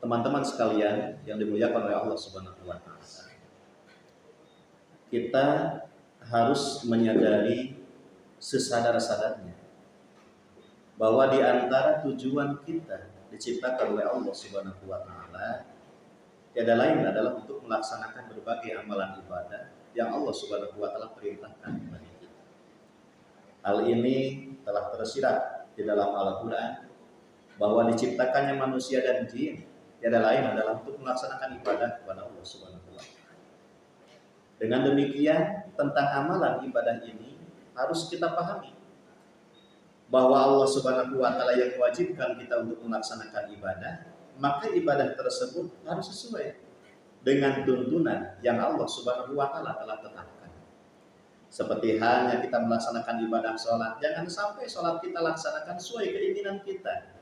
Teman-teman sekalian yang dimuliakan oleh Allah Subhanahu wa taala. Kita harus menyadari sesadar-sadarnya bahwa di antara tujuan kita diciptakan oleh Allah Subhanahu wa taala tiada lain adalah untuk melaksanakan berbagai amalan ibadah yang Allah Subhanahu wa taala perintahkan kepada kita. Hal ini telah tersirat di dalam Al-Qur'an bahwa diciptakannya manusia dan jin tiada lain adalah untuk melaksanakan ibadah kepada Allah Subhanahu wa taala. Dengan demikian, tentang amalan ibadah ini harus kita pahami bahwa Allah Subhanahu wa taala yang mewajibkan kita untuk melaksanakan ibadah, maka ibadah tersebut harus sesuai dengan tuntunan yang Allah Subhanahu wa taala telah tetapkan. Seperti halnya kita melaksanakan ibadah sholat, jangan sampai sholat kita laksanakan sesuai keinginan kita,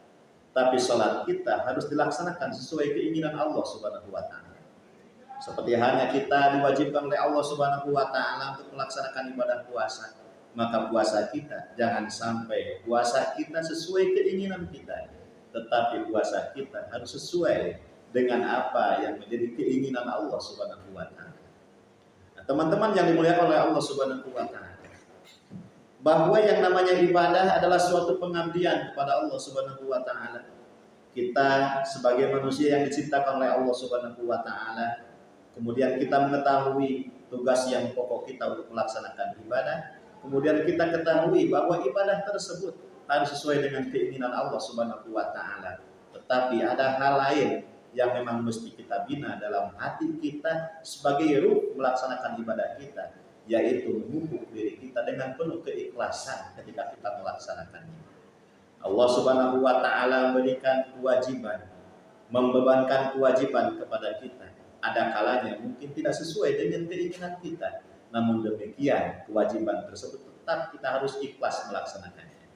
tapi sholat kita harus dilaksanakan sesuai keinginan Allah Subhanahu wa taala. Seperti halnya kita diwajibkan oleh Allah Subhanahu wa taala untuk melaksanakan ibadah puasa, maka puasa kita jangan sampai puasa kita sesuai keinginan kita, tetapi puasa kita harus sesuai dengan apa yang menjadi keinginan Allah Subhanahu wa taala. Nah, teman-teman yang dimuliakan oleh Allah Subhanahu wa taala, bahwa yang namanya ibadah adalah suatu pengabdian kepada Allah Subhanahu wa taala. Kita sebagai manusia yang diciptakan oleh Allah Subhanahu wa taala, kemudian kita mengetahui tugas yang pokok kita untuk melaksanakan ibadah, kemudian kita ketahui bahwa ibadah tersebut harus sesuai dengan keinginan Allah Subhanahu wa taala. Tetapi ada hal lain yang memang mesti kita bina dalam hati kita sebagai ruh melaksanakan ibadah kita, yaitu memupuk diri kita dengan penuh keikhlasan ketika kita melaksanakannya. Allah Subhanahu wa taala memberikan kewajiban, membebankan kewajiban kepada kita. Ada kalanya mungkin tidak sesuai dengan keinginan kita, namun demikian kewajiban tersebut tetap kita harus ikhlas melaksanakannya.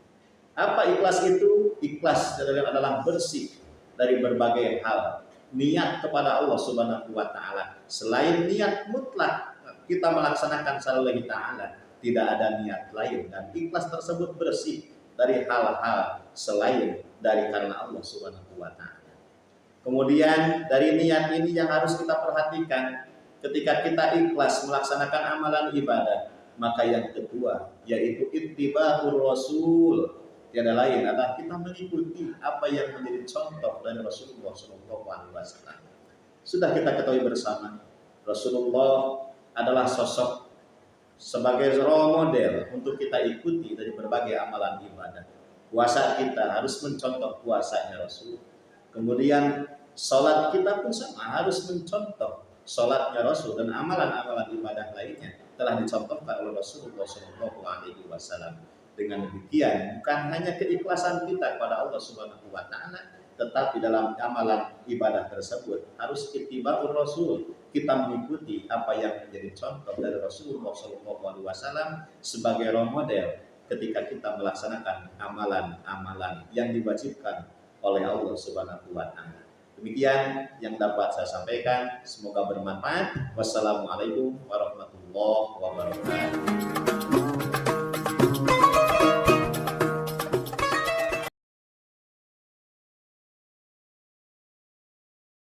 Apa ikhlas itu? Ikhlas adalah bersih dari berbagai hal, niat kepada Allah Subhanahu wa taala. Selain niat mutlak kita melaksanakan lillahi ta'ala, tidak ada niat lain, dan ikhlas tersebut bersih dari hal-hal selain dari karena Allah Subhanahu wa ta'ala. Kemudian dari niat ini yang harus kita perhatikan ketika kita ikhlas melaksanakan amalan ibadah, maka yang kedua yaitu ittiba'ur rasul, tiada lain adalah kita mengikuti apa yang menjadi contoh dari Rasulullah SAW. Sudah kita ketahui bersama, Rasulullah adalah sosok sebagai role model untuk kita ikuti dari berbagai amalan ibadah. Puasa kita harus mencontoh puasanya Rasul. Kemudian sholat kita pun sama, harus mencontoh sholatnya Rasul, dan amalan-amalan ibadah lainnya telah dicontohkan oleh Rasulullah SAW. Dengan demikian, bukan hanya keikhlasan kita kepada Allah Subhanahu wa taala, tetapi dalam amalan ibadah tersebut harus ittiba'ur rasul, kita mengikuti apa yang menjadi contoh dari Rasulullah SAW sebagai role model ketika kita melaksanakan amalan-amalan yang diwajibkan oleh Allah Subhanahu wa taala. Demikian yang dapat saya sampaikan, semoga bermanfaat. Wassalamualaikum warahmatullahi wabarakatuh.